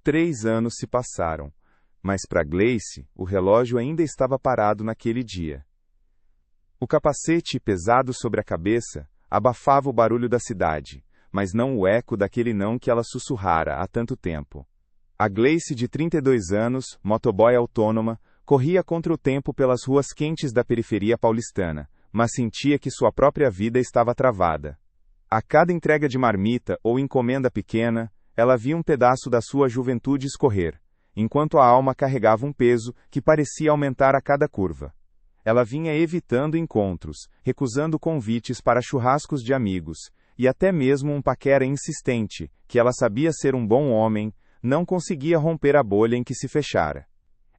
3 anos se passaram, mas para Gleice, o relógio ainda estava parado naquele dia. O capacete pesado sobre a cabeça abafava o barulho da cidade, mas não o eco daquele não que ela sussurrara há tanto tempo. A Gleice, de 32 anos, motoboy autônoma, corria contra o tempo pelas ruas quentes da periferia paulistana, mas sentia que sua própria vida estava travada. A cada entrega de marmita ou encomenda pequena, ela via um pedaço da sua juventude escorrer, enquanto a alma carregava um peso que parecia aumentar a cada curva. Ela vinha evitando encontros, recusando convites para churrascos de amigos, e até mesmo um paquera insistente, que ela sabia ser um bom homem, não conseguia romper a bolha em que se fechara.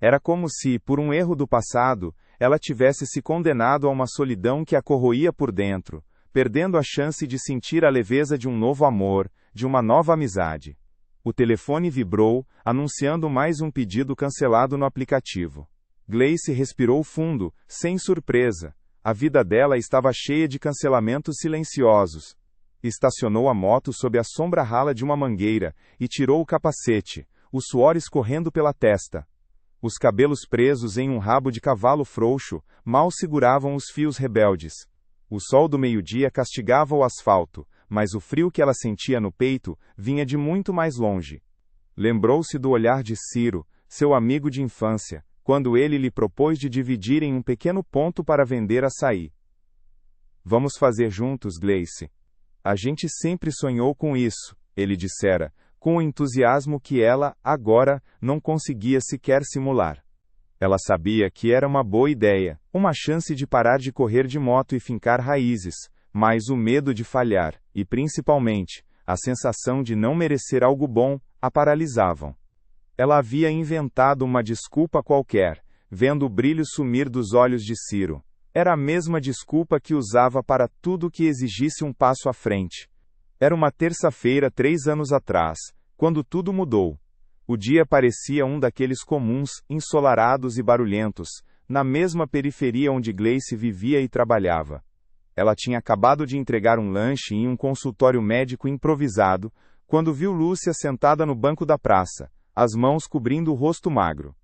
Era como se, por um erro do passado, ela tivesse se condenado a uma solidão que a corroía por dentro, perdendo a chance de sentir a leveza de um novo amor, de uma nova amizade. O telefone vibrou, anunciando mais um pedido cancelado no aplicativo. Gleice respirou fundo, sem surpresa. A vida dela estava cheia de cancelamentos silenciosos. Estacionou a moto sob a sombra rala de uma mangueira e tirou o capacete, o suor escorrendo pela testa. Os cabelos presos em um rabo de cavalo frouxo mal seguravam os fios rebeldes. O sol do meio-dia castigava o asfalto, mas o frio que ela sentia no peito vinha de muito mais longe. Lembrou-se do olhar de Ciro, seu amigo de infância, quando ele lhe propôs de dividirem um pequeno ponto para vender açaí. "Vamos fazer juntos, Gleice. A gente sempre sonhou com isso", ele dissera, com o entusiasmo que ela, agora, não conseguia sequer simular. Ela sabia que era uma boa ideia, uma chance de parar de correr de moto e fincar raízes, mas o medo de falhar, e principalmente, a sensação de não merecer algo bom, a paralisavam. Ela havia inventado uma desculpa qualquer, vendo o brilho sumir dos olhos de Ciro. Era a mesma desculpa que usava para tudo que exigisse um passo à frente. Era uma terça-feira 3 anos atrás, quando tudo mudou. O dia parecia um daqueles comuns, ensolarados e barulhentos, na mesma periferia onde Gleice vivia e trabalhava. Ela tinha acabado de entregar um lanche em um consultório médico improvisado, quando viu Lúcia sentada no banco da praça, as mãos cobrindo o rosto magro.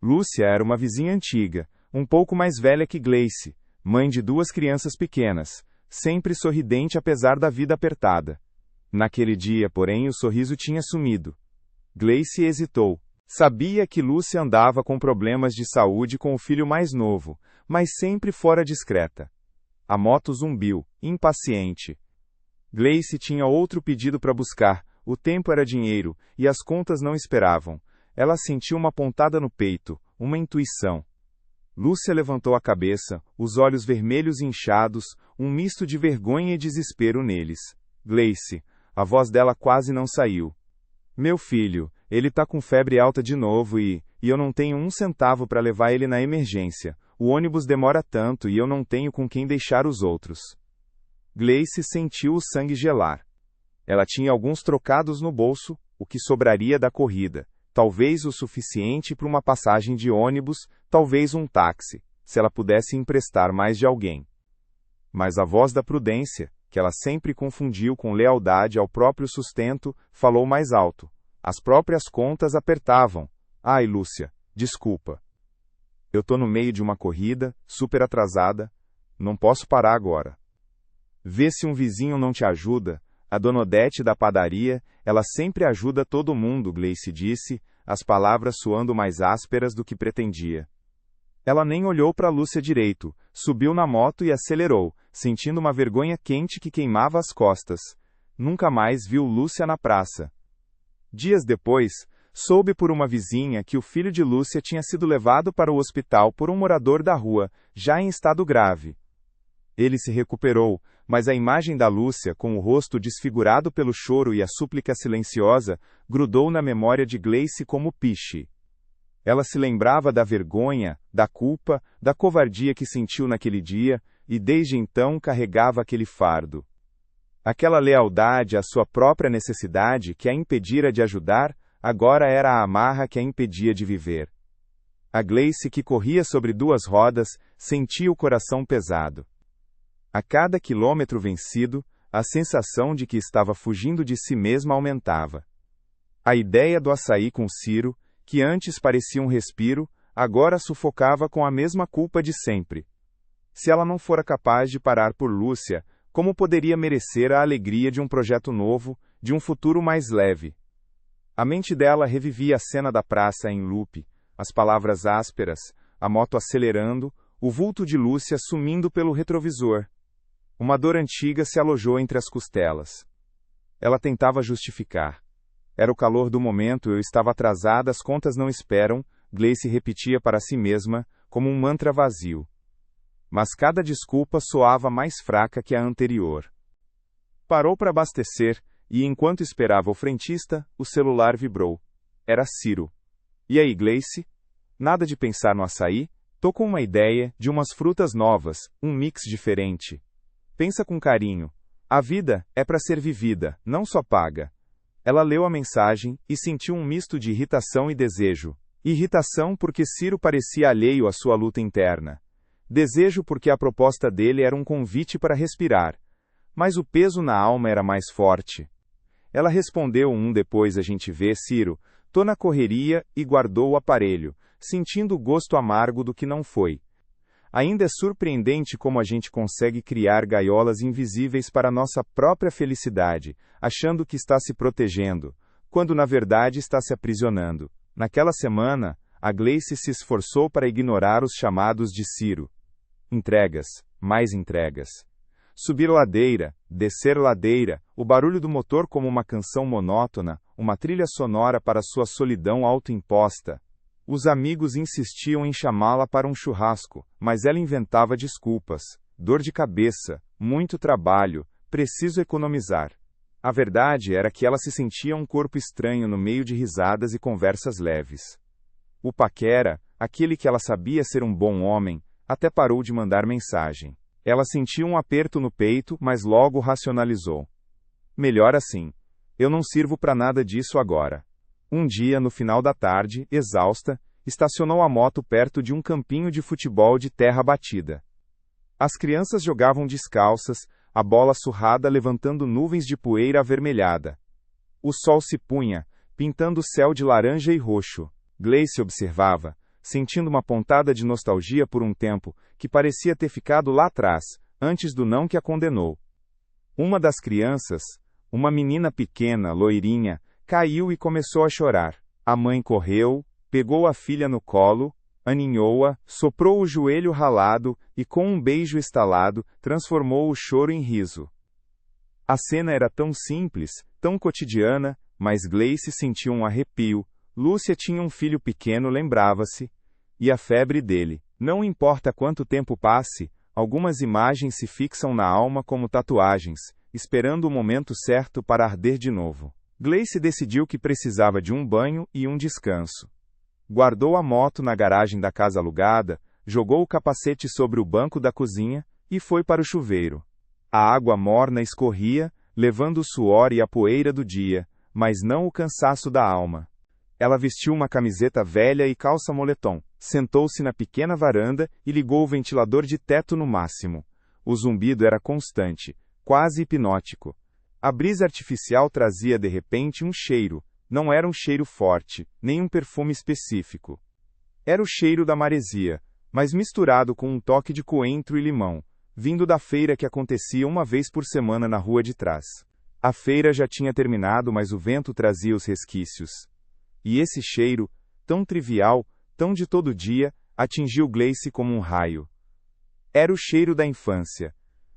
Lúcia era uma vizinha antiga, um pouco mais velha que Gleice, mãe de 2 crianças pequenas, sempre sorridente apesar da vida apertada. Naquele dia, porém, o sorriso tinha sumido. Gleice hesitou. Sabia que Lúcia andava com problemas de saúde com o filho mais novo, mas sempre fora discreta. A moto zumbiu, impaciente. Gleice tinha outro pedido para buscar, o tempo era dinheiro, e as contas não esperavam. Ela sentiu uma pontada no peito, uma intuição. Lúcia levantou a cabeça, os olhos vermelhos e inchados, um misto de vergonha e desespero neles. "Gleice", a voz dela quase não saiu. "Meu filho, ele tá com febre alta de novo e eu não tenho 1 centavo para levar ele na emergência. O ônibus demora tanto e eu não tenho com quem deixar os outros." Gleice sentiu o sangue gelar. Ela tinha alguns trocados no bolso, o que sobraria da corrida. Talvez o suficiente para uma passagem de ônibus, talvez um táxi, se ela pudesse emprestar mais de alguém. Mas a voz da prudência, que ela sempre confundiu com lealdade ao próprio sustento, falou mais alto. As próprias contas apertavam. "Ai, Lúcia, desculpa. Eu tô no meio de uma corrida, super atrasada, não posso parar agora. Vê se um vizinho não te ajuda. A Dona Odete da padaria, ela sempre ajuda todo mundo", Gleice disse, as palavras soando mais ásperas do que pretendia. Ela nem olhou para Lúcia direito, subiu na moto e acelerou, sentindo uma vergonha quente que queimava as costas. Nunca mais viu Lúcia na praça. Dias depois, soube por uma vizinha que o filho de Lúcia tinha sido levado para o hospital por um morador da rua, já em estado grave. Ele se recuperou, mas a imagem da Lúcia, com o rosto desfigurado pelo choro e a súplica silenciosa, grudou na memória de Gleice como piche. Ela se lembrava da vergonha, da culpa, da covardia que sentiu naquele dia, e desde então carregava aquele fardo. Aquela lealdade à sua própria necessidade que a impedira de ajudar, agora era a amarra que a impedia de viver. A Gleice, que corria sobre 2 rodas, sentia o coração pesado. A cada quilômetro vencido, a sensação de que estava fugindo de si mesma aumentava. A ideia do açaí com Ciro, que antes parecia um respiro, agora sufocava com a mesma culpa de sempre. Se ela não fora capaz de parar por Lúcia, como poderia merecer a alegria de um projeto novo, de um futuro mais leve? A mente dela revivia a cena da praça em loop, as palavras ásperas, a moto acelerando, o vulto de Lúcia sumindo pelo retrovisor. Uma dor antiga se alojou entre as costelas. Ela tentava justificar. Era o calor do momento, eu estava atrasada, as contas não esperam, Gleice repetia para si mesma, como um mantra vazio. Mas cada desculpa soava mais fraca que a anterior. Parou para abastecer, e enquanto esperava o frentista, o celular vibrou. Era Ciro. E aí, Gleice? Nada de pensar no açaí? Tô com uma ideia, de umas frutas novas, um mix diferente. Pensa com carinho. A vida é para ser vivida, não só paga. Ela leu a mensagem e sentiu um misto de irritação e desejo. Irritação porque Ciro parecia alheio à sua luta interna. Desejo porque a proposta dele era um convite para respirar. Mas o peso na alma era mais forte. Ela respondeu depois a gente vê, Ciro, tô na correria, e guardou o aparelho, sentindo o gosto amargo do que não foi. Ainda é surpreendente como a gente consegue criar gaiolas invisíveis para nossa própria felicidade, achando que está se protegendo, quando na verdade está se aprisionando. Naquela semana, a Gleice se esforçou para ignorar os chamados de Ciro. Entregas, mais entregas. Subir ladeira, descer ladeira, o barulho do motor como uma canção monótona, uma trilha sonora para sua solidão autoimposta. Os amigos insistiam em chamá-la para um churrasco, mas ela inventava desculpas. Dor de cabeça, muito trabalho, preciso economizar. A verdade era que ela se sentia um corpo estranho no meio de risadas e conversas leves. O paquera, aquele que ela sabia ser um bom homem, até parou de mandar mensagem. Ela sentiu um aperto no peito, mas logo racionalizou. Melhor assim. Eu não sirvo para nada disso agora. Um dia, no final da tarde, exausta, estacionou a moto perto de um campinho de futebol de terra batida. As crianças jogavam descalças, a bola surrada levantando nuvens de poeira avermelhada. O sol se punha, pintando o céu de laranja e roxo. Gleice observava, sentindo uma pontada de nostalgia por um tempo, que parecia ter ficado lá atrás, antes do não que a condenou. Uma das crianças, uma menina pequena, loirinha, caiu e começou a chorar. A mãe correu, pegou a filha no colo, aninhou-a, soprou o joelho ralado e, com um beijo estalado, transformou o choro em riso. A cena era tão simples, tão cotidiana, mas Gleice sentiu um arrepio. Lúcia tinha um filho pequeno, lembrava-se, e a febre dele. Não importa quanto tempo passe, algumas imagens se fixam na alma como tatuagens, esperando o momento certo para arder de novo. Gleice decidiu que precisava de um banho e um descanso. Guardou a moto na garagem da casa alugada, jogou o capacete sobre o banco da cozinha e foi para o chuveiro. A água morna escorria, levando o suor e a poeira do dia, mas não o cansaço da alma. Ela vestiu uma camiseta velha e calça moletom, sentou-se na pequena varanda e ligou o ventilador de teto no máximo. O zumbido era constante, quase hipnótico. A brisa artificial trazia de repente um cheiro. Não era um cheiro forte, nem um perfume específico. Era o cheiro da maresia, mas misturado com um toque de coentro e limão, vindo da feira que acontecia uma vez por semana na rua de trás. A feira já tinha terminado, mas o vento trazia os resquícios. E esse cheiro, tão trivial, tão de todo dia, atingiu Gleice como um raio. Era o cheiro da infância.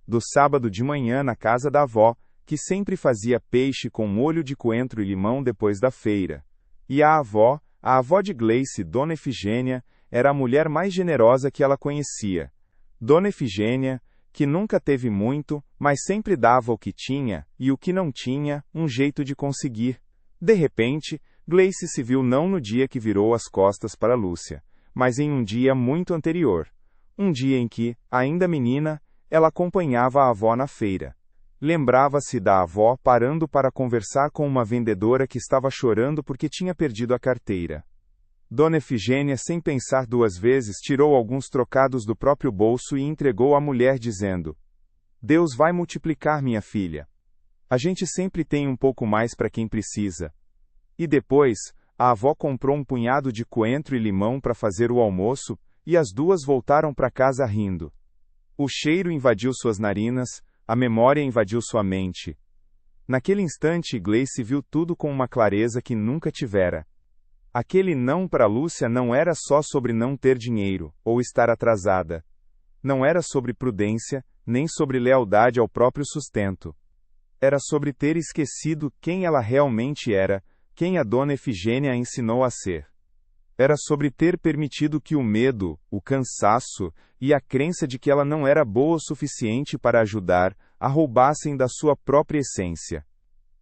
Do sábado de manhã na casa da avó, que sempre fazia peixe com molho de coentro e limão depois da feira. E a avó de Gleice, Dona Efigênia, era a mulher mais generosa que ela conhecia. Dona Efigênia, que nunca teve muito, mas sempre dava o que tinha, e o que não tinha, um jeito de conseguir. De repente, Gleice se viu não no dia que virou as costas para Lúcia, mas em um dia muito anterior. Um dia em que, ainda menina, ela acompanhava a avó na feira. Lembrava-se da avó parando para conversar com uma vendedora que estava chorando porque tinha perdido a carteira. Dona Efigênia, sem pensar duas vezes, tirou alguns trocados do próprio bolso e entregou à mulher dizendo: "Deus vai multiplicar, minha filha. A gente sempre tem um pouco mais para quem precisa." E depois, a avó comprou um punhado de coentro e limão para fazer o almoço, e as duas voltaram para casa rindo. O cheiro invadiu suas narinas, a memória invadiu sua mente. Naquele instante, Gleice viu tudo com uma clareza que nunca tivera. Aquele não para Lúcia não era só sobre não ter dinheiro, ou estar atrasada. Não era sobre prudência, nem sobre lealdade ao próprio sustento. Era sobre ter esquecido quem ela realmente era, quem a dona Efigênia a ensinou a ser. Era sobre ter permitido que o medo, o cansaço e a crença de que ela não era boa o suficiente para ajudar, a roubassem da sua própria essência.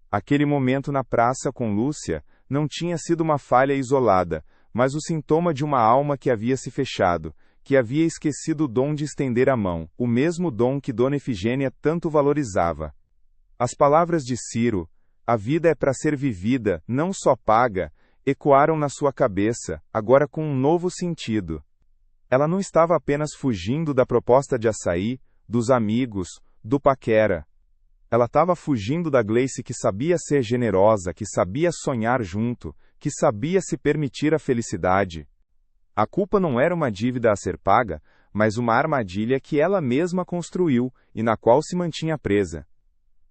Aquele momento na praça com Lúcia não tinha sido uma falha isolada, mas o sintoma de uma alma que havia se fechado, que havia esquecido o dom de estender a mão, o mesmo dom que Dona Efigênia tanto valorizava. As palavras de Ciro, "A vida é para ser vivida, não só paga", ecoaram na sua cabeça, agora com um novo sentido. Ela não estava apenas fugindo da proposta de açaí, dos amigos, do paquera. Ela estava fugindo da Gleice que sabia ser generosa, que sabia sonhar junto, que sabia se permitir a felicidade. A culpa não era uma dívida a ser paga, mas uma armadilha que ela mesma construiu e na qual se mantinha presa.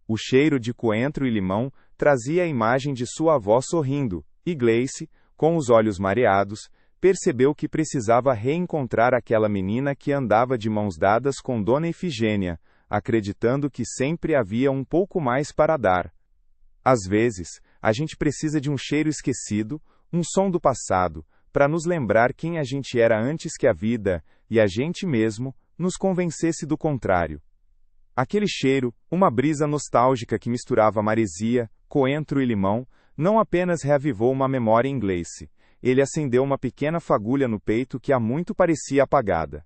O cheiro de coentro e limão trazia a imagem de sua avó sorrindo, e Gleice, com os olhos mareados, percebeu que precisava reencontrar aquela menina que andava de mãos dadas com Dona Efigênia, acreditando que sempre havia um pouco mais para dar. Às vezes, a gente precisa de um cheiro esquecido, um som do passado, para nos lembrar quem a gente era antes que a vida, e a gente mesmo, nos convencesse do contrário. Aquele cheiro, uma brisa nostálgica que misturava maresia, coentro e limão, não apenas reavivou uma memória em Gleice, ele acendeu uma pequena fagulha no peito que há muito parecia apagada.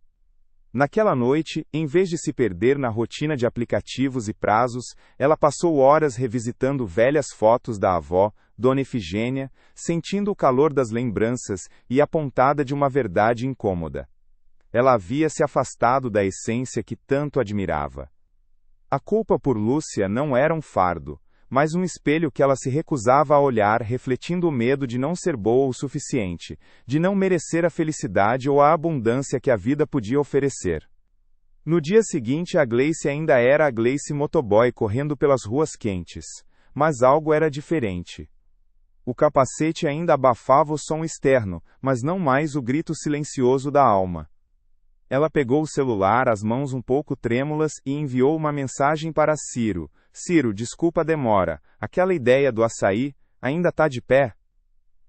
Naquela noite, em vez de se perder na rotina de aplicativos e prazos, ela passou horas revisitando velhas fotos da avó, Dona Efigênia, sentindo o calor das lembranças e apontada de uma verdade incômoda. Ela havia se afastado da essência que tanto admirava. A culpa por Lúcia não era um fardo, mas um espelho que ela se recusava a olhar, refletindo o medo de não ser boa o suficiente, de não merecer a felicidade ou a abundância que a vida podia oferecer. No dia seguinte, a Gleice ainda era a Gleice motoboy correndo pelas ruas quentes, mas algo era diferente. O capacete ainda abafava o som externo, mas não mais o grito silencioso da alma. Ela pegou o celular, as mãos um pouco trêmulas, e enviou uma mensagem para Ciro. "Ciro, desculpa a demora. Aquela ideia do açaí, ainda tá de pé?"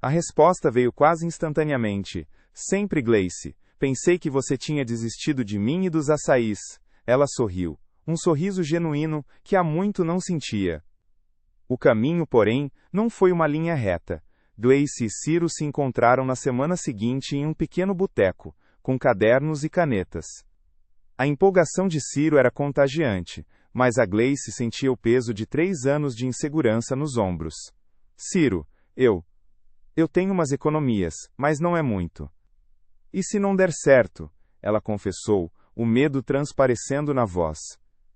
A resposta veio quase instantaneamente. "Sempre, Gleice. Pensei que você tinha desistido de mim e dos açaís." Ela sorriu. Um sorriso genuíno, que há muito não sentia. O caminho, porém, não foi uma linha reta. Gleice e Ciro se encontraram na semana seguinte em um pequeno boteco, com cadernos e canetas. A empolgação de Ciro era contagiante, mas a Gleice sentia o peso de 3 anos de insegurança nos ombros. "Ciro, eu tenho umas economias, mas não é muito." "E se não der certo?" ela confessou, o medo transparecendo na voz.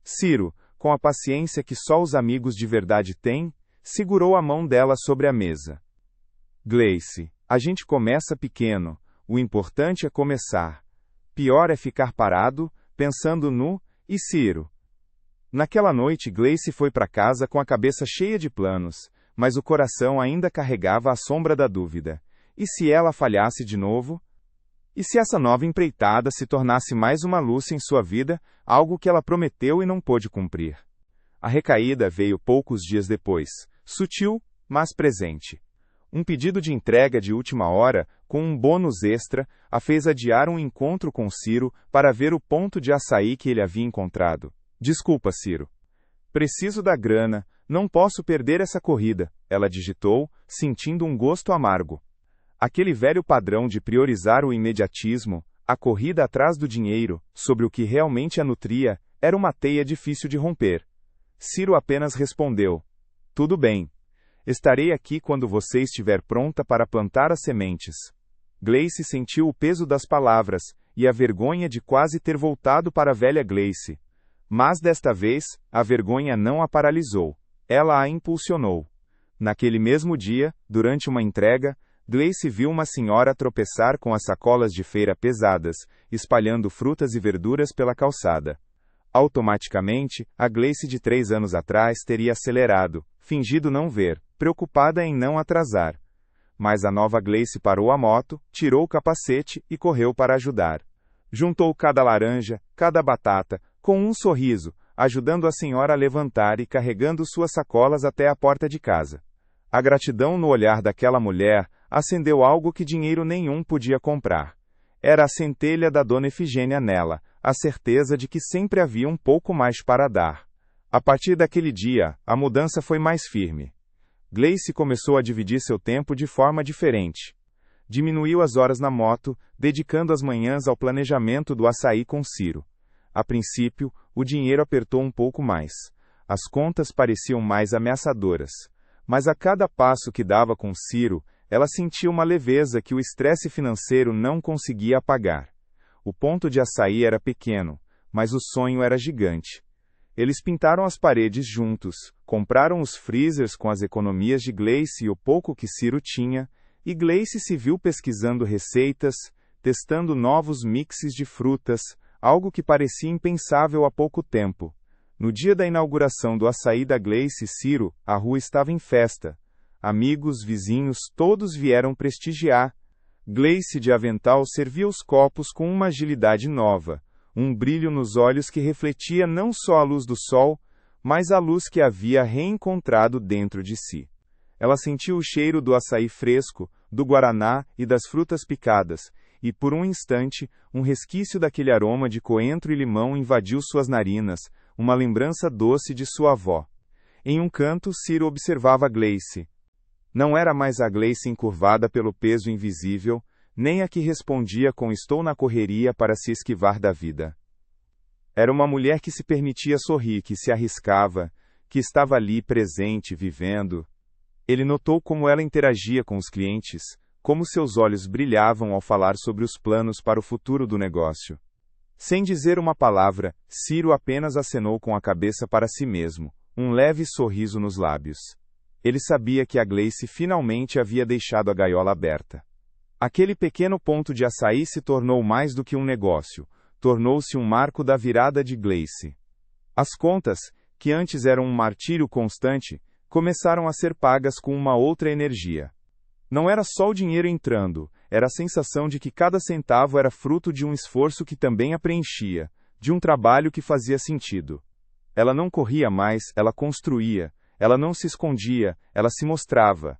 Ciro, com a paciência que só os amigos de verdade têm, segurou a mão dela sobre a mesa. "Gleice, a gente começa pequeno. O importante é começar. Pior é ficar parado, pensando no e Ciro." Naquela noite, Gleice foi para casa com a cabeça cheia de planos, mas o coração ainda carregava a sombra da dúvida. E se ela falhasse de novo? E se essa nova empreitada se tornasse mais uma Lúcia em sua vida, algo que ela prometeu e não pôde cumprir? A recaída veio poucos dias depois, sutil, mas presente. Um pedido de entrega de última hora, com um bônus extra, a fez adiar um encontro com Ciro para ver o ponto de açaí que ele havia encontrado. "Desculpa, Ciro. Preciso da grana, não posso perder essa corrida", ela digitou, sentindo um gosto amargo. Aquele velho padrão de priorizar o imediatismo, a corrida atrás do dinheiro, sobre o que realmente a nutria, era uma teia difícil de romper. Ciro apenas respondeu: "Tudo bem. Estarei aqui quando você estiver pronta para plantar as sementes." Gleice sentiu o peso das palavras, e a vergonha de quase ter voltado para a velha Gleice. Mas desta vez, a vergonha não a paralisou. Ela a impulsionou. Naquele mesmo dia, durante uma entrega, Gleice viu uma senhora tropeçar com as sacolas de feira pesadas, espalhando frutas e verduras pela calçada. Automaticamente, a Gleice de 3 anos atrás teria acelerado, fingido não ver, preocupada em não atrasar. Mas a nova Gleice parou a moto, tirou o capacete e correu para ajudar. Juntou cada laranja, cada batata, com um sorriso, ajudando a senhora a levantar e carregando suas sacolas até a porta de casa. A gratidão no olhar daquela mulher acendeu algo que dinheiro nenhum podia comprar. Era a centelha da dona Efigênia nela, a certeza de que sempre havia um pouco mais para dar. A partir daquele dia, a mudança foi mais firme. Gleice começou a dividir seu tempo de forma diferente. Diminuiu as horas na moto, dedicando as manhãs ao planejamento do açaí com Ciro. A princípio, o dinheiro apertou um pouco mais. As contas pareciam mais ameaçadoras. Mas a cada passo que dava com Ciro, ela sentia uma leveza que o estresse financeiro não conseguia apagar. O ponto de açaí era pequeno, mas o sonho era gigante. Eles pintaram as paredes juntos, compraram os freezers com as economias de Gleice e o pouco que Ciro tinha, e Gleice se viu pesquisando receitas, testando novos mixes de frutas, algo que parecia impensável há pouco tempo. No dia da inauguração do açaí da Gleice e Ciro, a rua estava em festa. Amigos, vizinhos, todos vieram prestigiar. Gleice de avental servia os copos com uma agilidade nova, um brilho nos olhos que refletia não só a luz do sol, mas a luz que havia reencontrado dentro de si. Ela sentiu o cheiro do açaí fresco, do guaraná e das frutas picadas, e por um instante, um resquício daquele aroma de coentro e limão invadiu suas narinas, uma lembrança doce de sua avó. Em um canto, Ciro observava Gleice. Não era mais a Gleice encurvada pelo peso invisível, nem a que respondia com "estou na correria" para se esquivar da vida. Era uma mulher que se permitia sorrir, que se arriscava, que estava ali presente, vivendo. Ele notou como ela interagia com os clientes, como seus olhos brilhavam ao falar sobre os planos para o futuro do negócio. Sem dizer uma palavra, Ciro apenas acenou com a cabeça para si mesmo, um leve sorriso nos lábios. Ele sabia que a Gleice finalmente havia deixado a gaiola aberta. Aquele pequeno ponto de açaí se tornou mais do que um negócio, tornou-se um marco da virada de Gleice. As contas, que antes eram um martírio constante, começaram a ser pagas com uma outra energia. Não era só o dinheiro entrando, era a sensação de que cada centavo era fruto de um esforço que também a preenchia, de um trabalho que fazia sentido. Ela não corria mais, ela construía, ela não se escondia, ela se mostrava.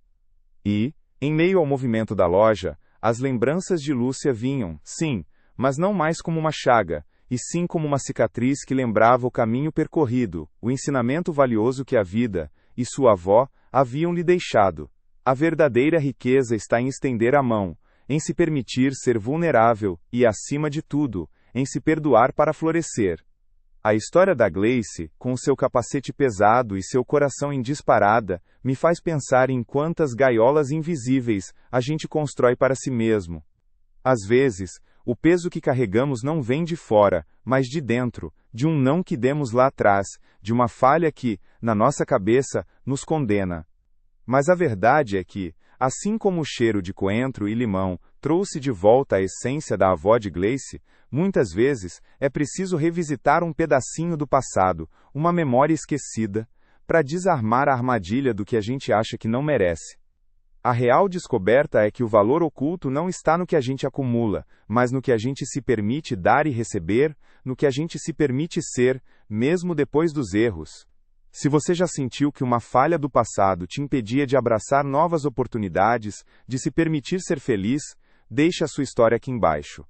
E, em meio ao movimento da loja, as lembranças de Lúcia vinham, sim, mas não mais como uma chaga, e sim como uma cicatriz que lembrava o caminho percorrido, o ensinamento valioso que a vida e sua avó haviam lhe deixado. A verdadeira riqueza está em estender a mão, em se permitir ser vulnerável e, acima de tudo, em se perdoar para florescer. A história da Gleice, com seu capacete pesado e seu coração em disparada, me faz pensar em quantas gaiolas invisíveis a gente constrói para si mesmo. Às vezes, o peso que carregamos não vem de fora, mas de dentro, de um não que demos lá atrás, de uma falha que, na nossa cabeça, nos condena. Mas a verdade é que, assim como o cheiro de coentro e limão trouxe de volta a essência da avó de Gleice, muitas vezes é preciso revisitar um pedacinho do passado, uma memória esquecida, para desarmar a armadilha do que a gente acha que não merece. A real descoberta é que o valor oculto não está no que a gente acumula, mas no que a gente se permite dar e receber, no que a gente se permite ser, mesmo depois dos erros. Se você já sentiu que uma falha do passado te impedia de abraçar novas oportunidades, de se permitir ser feliz, deixe a sua história aqui embaixo.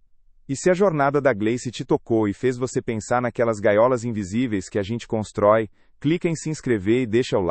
E se a jornada da Gleice te tocou e fez você pensar naquelas gaiolas invisíveis que a gente constrói, clica em se inscrever e deixa o like.